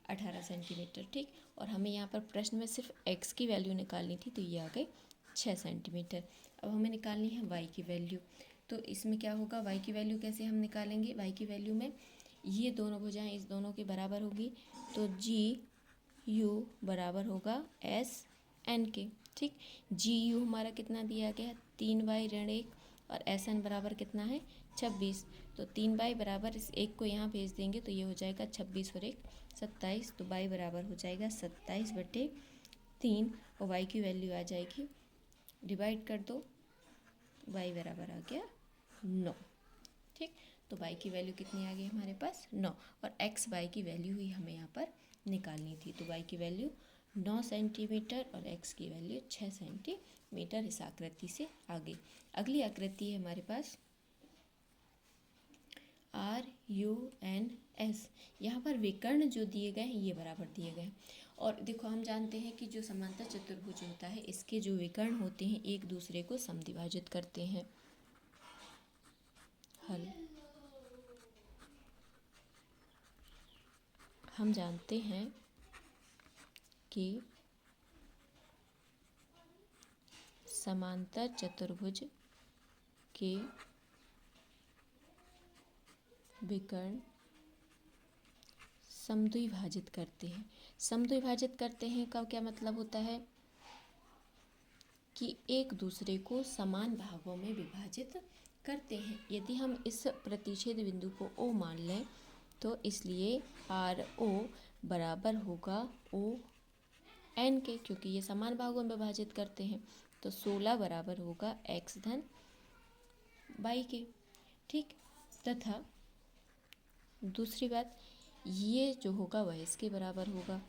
18 सेंटीमीटर। ठीक, और हमें यहाँ पर प्रश्न में सिर्फ x की वैल्यू निकालनी थी, तो ये आ गई 6 सेंटीमीटर। अब हमें निकालनी है y की वैल्यू। तो इसमें क्या होगा, y की वैल्यू कैसे हम निकालेंगे, y की वैल्यू में ये दोनों भुजाएं इस दोनों के बराबर होगी, तो जी यू बराबर होगा एस एन के। ठीक, जी यू हमारा कितना दिया गया है, 3y-1, और एस एन बराबर कितना है, 26। तो 3y बराबर इस एक को यहाँ भेज देंगे, तो ये हो जाएगा 26 और 1 27। तो y बराबर हो जाएगा 27/3, और y की वैल्यू आ जाएगी, डिवाइड कर दो, y बराबर आ गया 9। ठीक, तो y की वैल्यू कितनी आ गई हमारे पास, 9, और x y की वैल्यू ही हमें यहाँ पर निकालनी थी। तो y की वैल्यू 9 सेंटीमीटर और x की वैल्यू 6 सेंटीमीटर। इस आकृति से आगे अगली आकृति है हमारे पास RUNS। यहाँ पर विकर्ण जो दिए गए हैं ये बराबर दिए गए हैं, और देखो हम जानते हैं कि जो समांतर चतुर्भुज होता है इसके जो विकर्ण होते हैं एक दूसरे को समद्विभाजित करते हैं। हल हम जानते हैं कि समांतर चतुर्भुज के विकर्ण समद्विभाजित करते हैं। समद्विभाजित करते हैं का क्या मतलब होता है कि एक दूसरे को समान भागों में विभाजित करते हैं। यदि हम इस प्रतिच्छेद बिंदु को O मान लें, तो इसलिए RO बराबर होगा ON के, क्योंकि ये समान भागों में विभाजित करते हैं। तो 16 बराबर होगा x धन y के। ठीक, तथा दूसरी बात, ये जो होगा वह इसके बराबर होगा,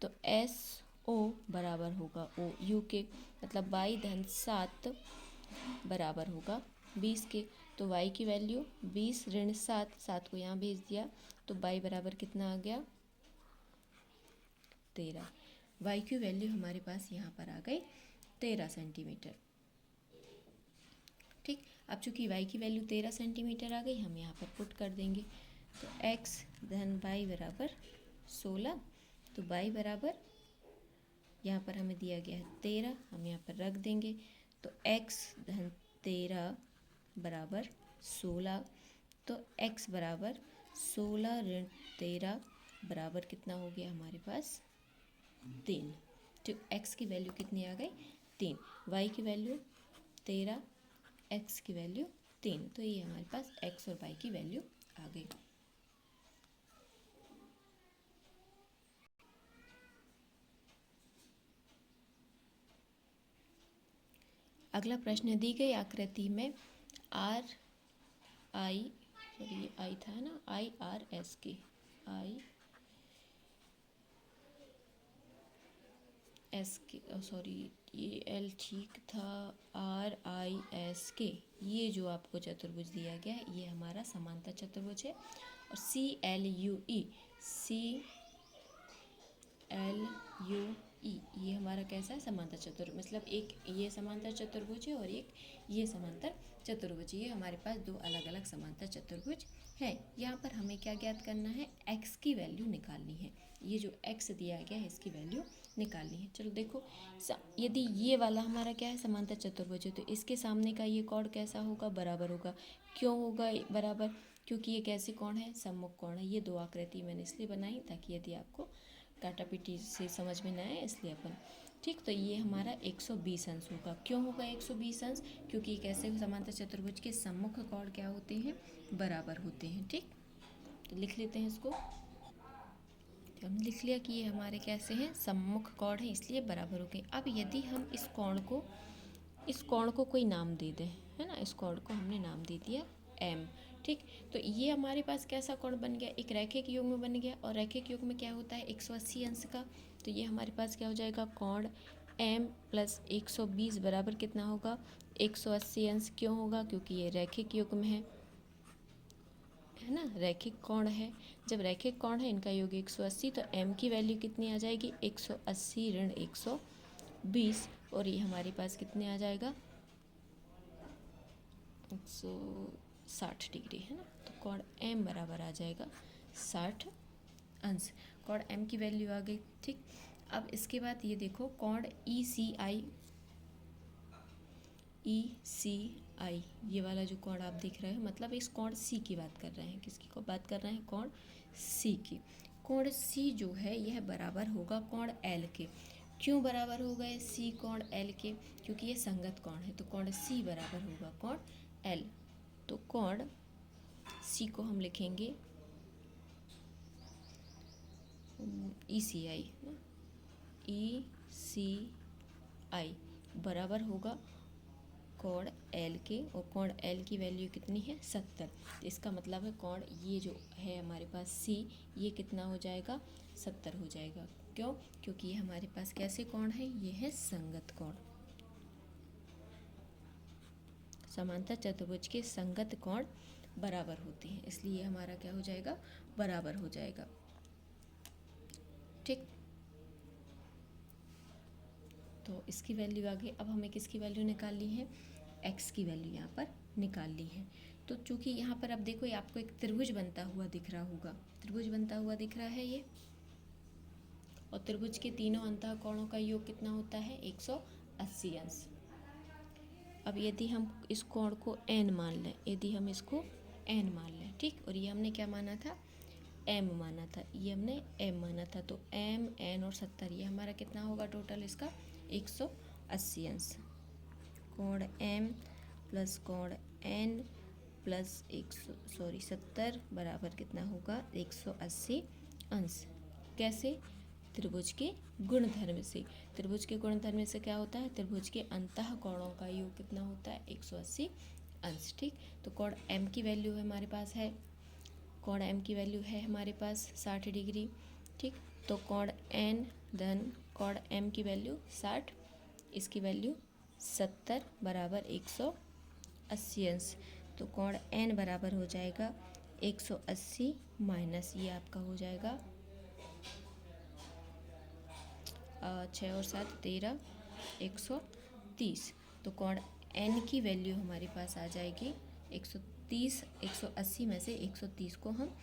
तो SO बराबर होगा OU के, मतलब y धन 7 बराबर होगा 20 के। तो y की वैल्यू 20 ऋण 7, 7 को यहाँ भेज दिया, तो y बराबर कितना आ गया, 13। y की वैल्यू हमारे पास यहाँ पर आ गई 13 सेंटीमीटर। ठीक, अब चूंकि y की वैल्यू 13 सेंटीमीटर आ गई, हम यहाँ पर पुट कर देंगे, तो x धन y बराबर 16, तो y बराबर यहाँ पर हमें दिया गया है 13, हम यहाँ पर रख देंगे, तो x धन 13 बराबर 16, तो x बराबर 16 ऋण 13 बराबर कितना हो गया हमारे पास 3। तो x की वैल्यू कितनी आ गई, 3, y की वैल्यू 13, x की वैल्यू 3, तो ये हमारे पास x और y की वैल्यू आ गई। अगला प्रश्न, दी गई आकृति में आई था ना, IRS के, ये L ठीक था, RIS के, ये जो आपको चतुर्भुज दिया गया है ये हमारा समांतर चतुर्भुज है। और CLUE ये हमारा कैसा है, समांतर चतुर्भुज, मतलब एक ये समांतर चतुर्भुज है और एक ये समांतर चतुर्भुज। ये हमारे पास दो अलग अलग समांतर चतुर्भुज हैं। यहाँ पर हमें क्या ज्ञात करना है, x की वैल्यू निकालनी है। ये जो x दिया गया है इसकी वैल्यू निकालनी है। चलो देखो, यदि ये वाला हमारा क्या है, समांतर चतुर्भुज है, तो इसके सामने का ये कोण कैसा होगा, बराबर होगा। क्यों होगा बराबर, क्योंकि ये कैसे कोण है, सम्मुख कोण है। ये दो आकृति मैंने इसलिए बनाई ताकि यदि आपको काटापीटी से समझ में ना आए, इसलिए अपन ठीक। तो ये हमारा 120 अंश होगा। क्यों होगा 120 अंश? क्योंकि कैसे समांतर चतुर्भुज के सम्मुख कोण क्या होते हैं, बराबर होते हैं। ठीक, तो लिख लेते हैं इसको। तो हमने लिख लिया कि ये हमारे कैसे हैं, सम्मुख कोण है, इसलिए बराबर हो गए। अब यदि हम इस कोण को कोई नाम दे दें, है ना, इस कोण को हमने नाम दे दिया एम। ठीक, तो ये हमारे पास कैसा कोण बन गया, एक रैखिक युग्म में बन गया। और रैखिक युग्म में क्या होता है, 180 अंश का। तो ये हमारे पास क्या हो जाएगा, कोण एम प्लस 120 बराबर कितना होगा, 180 अंश। क्यों होगा, क्योंकि ये रैखिक युग्म है ना, रैखिक कोण है। जब रैखिक कोण है, इनका योग 180, तो m की वैल्यू कितनी आ जाएगी, 180 ऋण 120। और ये हमारे पास कितने आ जाएगा, 160 डिग्री, है ना। तो कोण m बराबर आ जाएगा 60 अंश। कोण m की वैल्यू आ गई। ठीक, अब इसके बाद ये देखो कोण ECI, ये वाला जो कोण आप देख रहे हो, मतलब इस कोण C की बात कर रहे हैं। किसकी को बात कर रहे हैं, कोण C की। कोण C जो है यह बराबर होगा कोण L के। क्यों बराबर हो गए C कोण L के, क्योंकि ये संगत कोण है। तो कोण C बराबर होगा कोण L। तो कोण C को हम लिखेंगे ECI बराबर होगा कोण L के। और कोण L की वैल्यू कितनी है, 70। तो इसका मतलब है कोण ये जो है हमारे पास C, ये कितना हो जाएगा, 70 हो जाएगा। क्यों, क्योंकि ये हमारे पास कैसे कोण है, ये है संगत कोण। समांतर चतुर्भुज के संगत कोण बराबर होते हैं, इसलिए हमारा क्या हो जाएगा, बराबर हो जाएगा। ठीक, तो इसकी वैल्यू आ गई। अब हमें किसकी वैल्यू निकालनी है, x की वैल्यू यहाँ पर निकाल ली है। तो चूंकि यहाँ पर अब देखो, ये आपको एक त्रिभुज बनता हुआ दिख रहा होगा, त्रिभुज बनता हुआ दिख रहा है ये। और त्रिभुज के तीनों अंतः कोणों का योग कितना होता है, 180 अंश। अब यदि हम इस कोण को n मान लें, यदि हम इसको n मान लें, ठीक, और ये हमने क्या माना था, m माना था, ये हमने m माना था। तो m, n और 70, ये हमारा कितना होगा टोटल इसका, 180 अंश। कोण m प्लस कोण n प्लस 70 बराबर कितना होगा, 180 अंश। कैसे, त्रिभुज के गुणधर्म से। त्रिभुज के गुणधर्म से क्या होता है, त्रिभुज के अंतः कोणों का योग कितना होता है, 180 अंश। ठीक, तो कोण m की वैल्यू हमारे पास है, कोण m की वैल्यू है हमारे पास 60 डिग्री। ठीक, तो कोण n धन कोण m की वैल्यू 60, इसकी वैल्यू 70 बराबर 180 अंश। तो कोण n बराबर हो जाएगा 180 माइनस, ये आपका हो जाएगा 6 और 7 13, 130। तो कोण n की वैल्यू हमारे पास आ जाएगी 130। 180 में से 130 को हम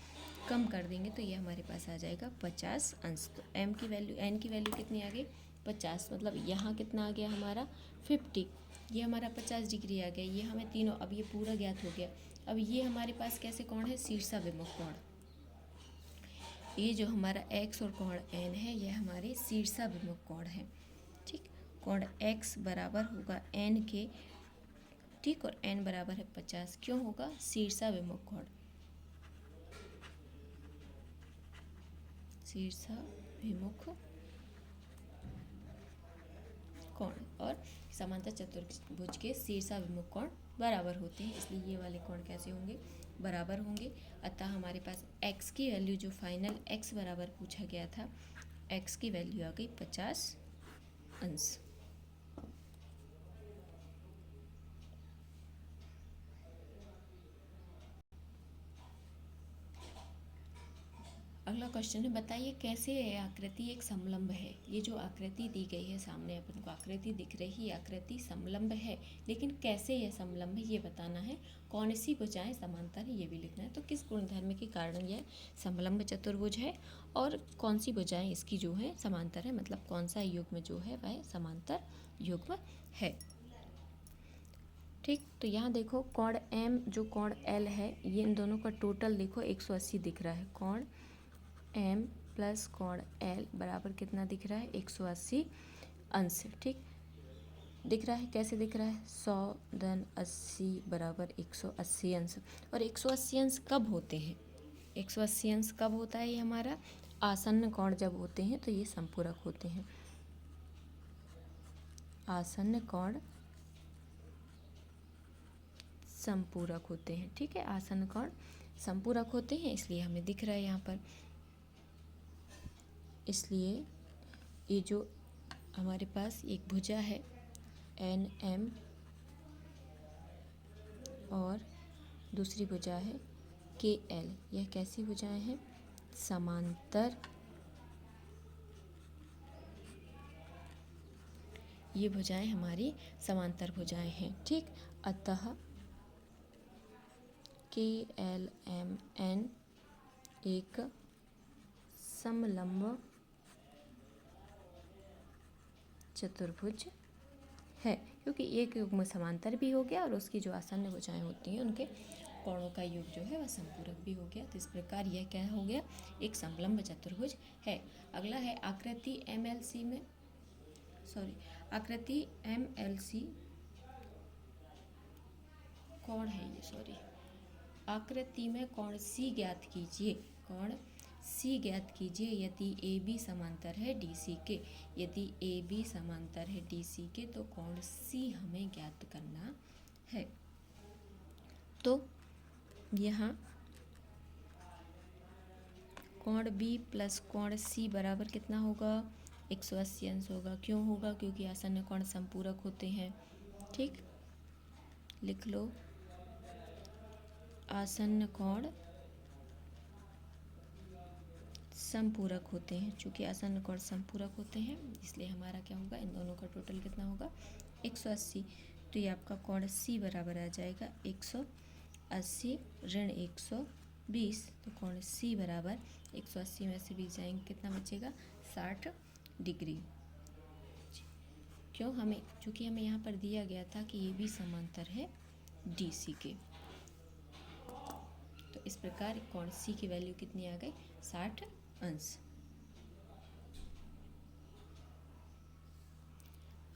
कम कर देंगे तो ये हमारे पास आ जाएगा 50 अंश। तो m की वैल्यू, n की वैल्यू कितनी आ गई, 50। मतलब यहाँ कितना आ गया हमारा, 50। ये हमारा 50 डिग्री आ गया। ये हमें तीनों, अब ये पूरा ज्ञात हो गया। अब ये हमारे पास कैसे कोण है, शीर्षाभिमुख कोण। ये जो हमारा x और कोण n है, ये हमारे शीर्षाभिमुख कोण है। ठीक, कोण x बराबर होगा n के, ठीक, और n बराबर है 50। क्यों होगा, शीर्षाभिमुख कोण, शीर्षाभिमुख कोण। और समांतर चतुर्भुज के शीर्षाभिमुख कोण बराबर होते हैं, इसलिए ये वाले कोण कैसे होंगे, बराबर होंगे। अतः हमारे पास x की वैल्यू, जो फाइनल x बराबर पूछा गया था, x की वैल्यू आ गई 50 अंश। अगला क्वेश्चन है, बताइए कैसे यह आकृति एक समलंब है। ये जो आकृति दी गई है सामने अपन को, आकृति दिख रही है, आकृति समलंब है, लेकिन कैसे यह समलंब है ये बताना है। कौन सी भुजाएं समांतर है ये भी लिखना है। तो किस गुणधर्म के कारण यह समलंब चतुर्भुज है और कौन सी भुजाएं इसकी जो है समांतर है, मतलब कौन सा युग्म जो है वह समांतर युग्म है। ठीक, तो यहाँ देखो कोण एम जो कोण एल है, ये इन दोनों का टोटल देखो 180 दिख रहा है। कोण एम प्लस कोण एल बराबर कितना दिख रहा है? 180 अंश। ठीक, दिख रहा है, कैसे दिख रहा है? 100 धन 80 बराबर 180 अंश। और 180 अंश कब होते हैं? 180 अंश कब होता है? ये हमारा आसन्न कोण जब होते हैं तो ये संपूरक होते हैं। आसन्न कोण संपूरक होते हैं। ठीक है, आसन्न कोण संपूरक होते हैं, इसलिए हमें दिख रहा है यहाँ पर। इसलिए ये जो हमारे पास एक भुजा है एन एम और दूसरी भुजा है के एल, यह कैसी भुजाएं हैं? समांतर। ये भुजाएं हमारी समांतर भुजाएं हैं। ठीक, अतः के एल एम एन एक समलंब चतुर्भुज है, क्योंकि एक युग्म समांतर भी हो गया और उसकी जो आसन्न भुजाएं होती हैं उनके कोणों का योग जो है वह संपूरक भी हो गया। तो इस प्रकार यह क्या हो गया? एक समलंब चतुर्भुज है। अगला है आकृति एमएलसी में, आकृति एमएलसी कोण है ये, आकृति में कोण सी ज्ञात कीजिए। कोण सी ज्ञात कीजिए यदि ए बी समांतर है डी सी के। यदि ए बी समांतर है डी सी के तो कोण सी हमें ज्ञात करना है। तो यहाँ कोण बी प्लस कोण सी बराबर कितना होगा? 180 अंश होगा। क्यों होगा? क्योंकि आसन्न कोण संपूरक होते हैं। ठीक, लिख लो, आसन्न कोण संपूरक होते हैं। चूँकि आसन्न कोण संपूरक होते हैं इसलिए हमारा क्या होगा? इन दोनों का टोटल कितना होगा? 180। तो ये आपका कोण सी बराबर आ जाएगा 180 ऋण 120। तो कोण सी बराबर 180 में से 20 जाएंगे, कितना बचेगा? 60 डिग्री। क्यों? चूँकि हमें यहाँ पर दिया गया था कि ये भी समांतर है डी सी के। तो इस प्रकार कोण सी की वैल्यू कितनी आ गई? 60 अंश।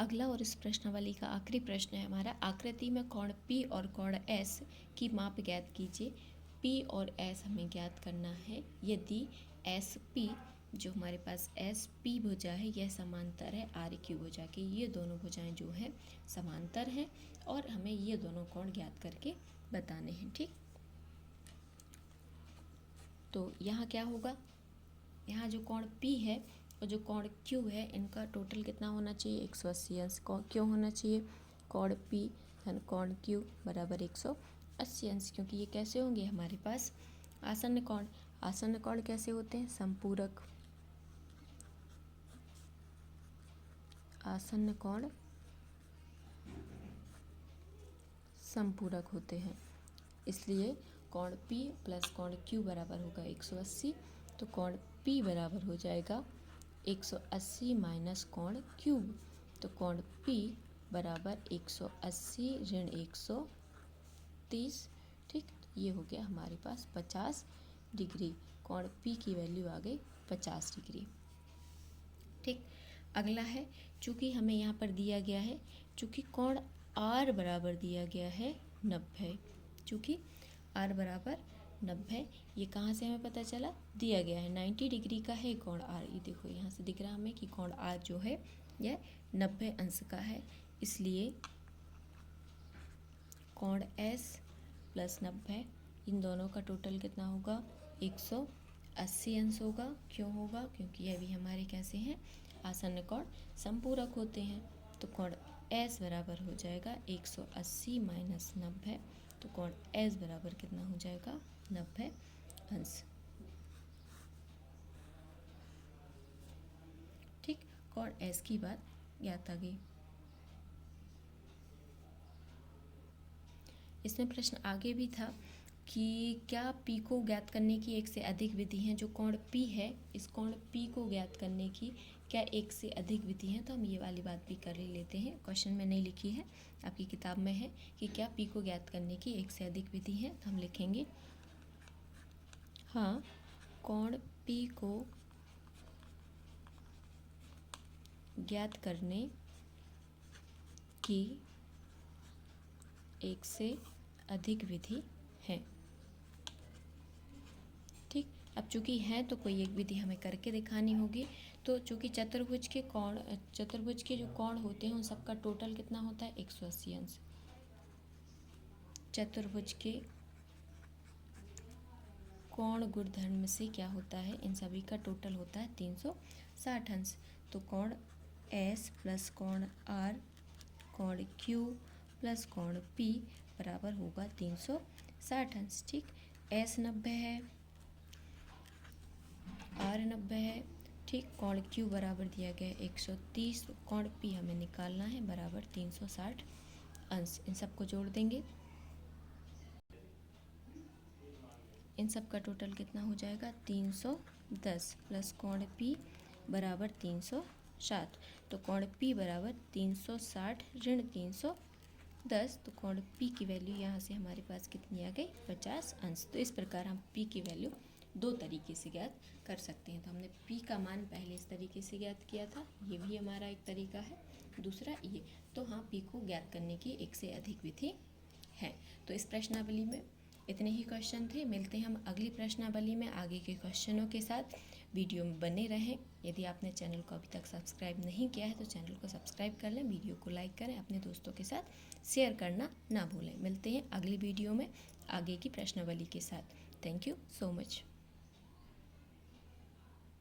अगला और इस प्रश्नावली का आखिरी प्रश्न है हमारा, आकृति में कोण पी और कोण एस की माप ज्ञात कीजिए। पी और एस हमें ज्ञात करना है। यदि एस पी जो हमारे पास एस पी भुजा है यह समांतर है आर क्यू भुजा के, ये दोनों भुजाएं जो हैं समांतर हैं और हमें ये दोनों कोण ज्ञात करके बताने हैं। ठीक, तो यहाँ क्या होगा? यहाँ जो कोण P है और जो कोण Q है इनका टोटल कितना होना चाहिए? 180 अंश। क्यों होना चाहिए? कोण P धन कोण Q बराबर 180 अंश, क्योंकि ये कैसे होंगे हमारे पास? आसन्न कोण। आसन्न कोण कैसे होते हैं? संपूरक। आसन्न कोण संपूरक होते हैं, इसलिए कोण P प्लस कोण Q बराबर होगा 180। तो कोण P बराबर हो जाएगा 180 माइनस कोण Q। तो कोण P बराबर 180 ऋण 130। ठीक, ये हो गया हमारे पास 50 डिग्री। कोण P की वैल्यू आ गई 50 डिग्री। ठीक, अगला है, चूँकि हमें यहाँ पर दिया गया है, चूँकि कोण R बराबर दिया गया है 90। चूँकि R बराबर 90, ये कहाँ से हमें पता चला? दिया गया है 90 डिग्री का है कोण R। ये देखो यहाँ से दिख रहा हमें कि कोण R जो है यह 90 अंश का है, इसलिए कोण S प्लस 90 इन दोनों का टोटल कितना होगा? 180 अंश होगा। क्यों होगा? क्योंकि यह भी हमारे कैसे हैं? आसन्न कोण संपूरक होते हैं। तो कोण S बराबर हो जाएगा 180 माइनस 90। तो कोण S बराबर कितना हो जाएगा? 90 अंश। ठीक, कोण S की बात ज्ञात आ गई। इसमें प्रश्न आगे भी था कि क्या P को ज्ञात करने की एक से अधिक विधि हैं। जो कोण P है, इस कोण P को ज्ञात करने की क्या एक से अधिक विधि हैं, तो हम ये वाली बात भी कर लेते हैं। क्वेश्चन में नहीं लिखी है, आपकी किताब में है कि क्या पी को ज्ञात करने की एक से अधिक विधि है, तो हम लिखेंगे हाँ, कोण पी को ज्ञात करने की एक से अधिक विधि है। ठीक, अब चूंकि है तो कोई एक विधि हमें करके दिखानी होगी। तो चूंकि चतुर्भुज के जो कोण होते हैं उन सबका टोटल कितना होता है, 180 अंश। चतुर्भुज के कोण गुणधर्म से क्या होता है, इन सभी का टोटल होता है 360 अंश। तो कोण S प्लस कोण R, कोण Q प्लस कोण P बराबर होगा 360 अंश। ठीक, S 90 है, R 90 है। ठीक, कोण Q बराबर दिया गया है 130, कोण P हमें निकालना है बराबर 360 अंश। इन सबको जोड़ देंगे, इन सब का टोटल कितना हो जाएगा, 310 प्लस कोण P बराबर 360। तो कोण P बराबर 360 ऋण 310। तो कोण P की वैल्यू यहाँ से हमारे पास कितनी आ गई, 50 अंश। तो इस प्रकार हम P की वैल्यू दो तरीके से ज्ञात कर सकते हैं। तो हमने P का मान पहले इस तरीके से ज्ञात किया था, ये भी हमारा एक तरीका है। दूसरा ये, तो हाँ, P को ज्ञात करने की एक से अधिक विधि है। तो इस प्रश्नावली में इतने ही क्वेश्चन थे। मिलते हैं हम अगली प्रश्नावली में आगे के क्वेश्चनों के साथ। वीडियो में बने रहें। यदि आपने चैनल को अभी तक सब्सक्राइब नहीं किया है तो चैनल को सब्सक्राइब कर लें, वीडियो को लाइक करें, अपने दोस्तों के साथ शेयर करना ना भूलें। मिलते हैं अगली वीडियो में आगे की प्रश्नावली के साथ। Thank you so much.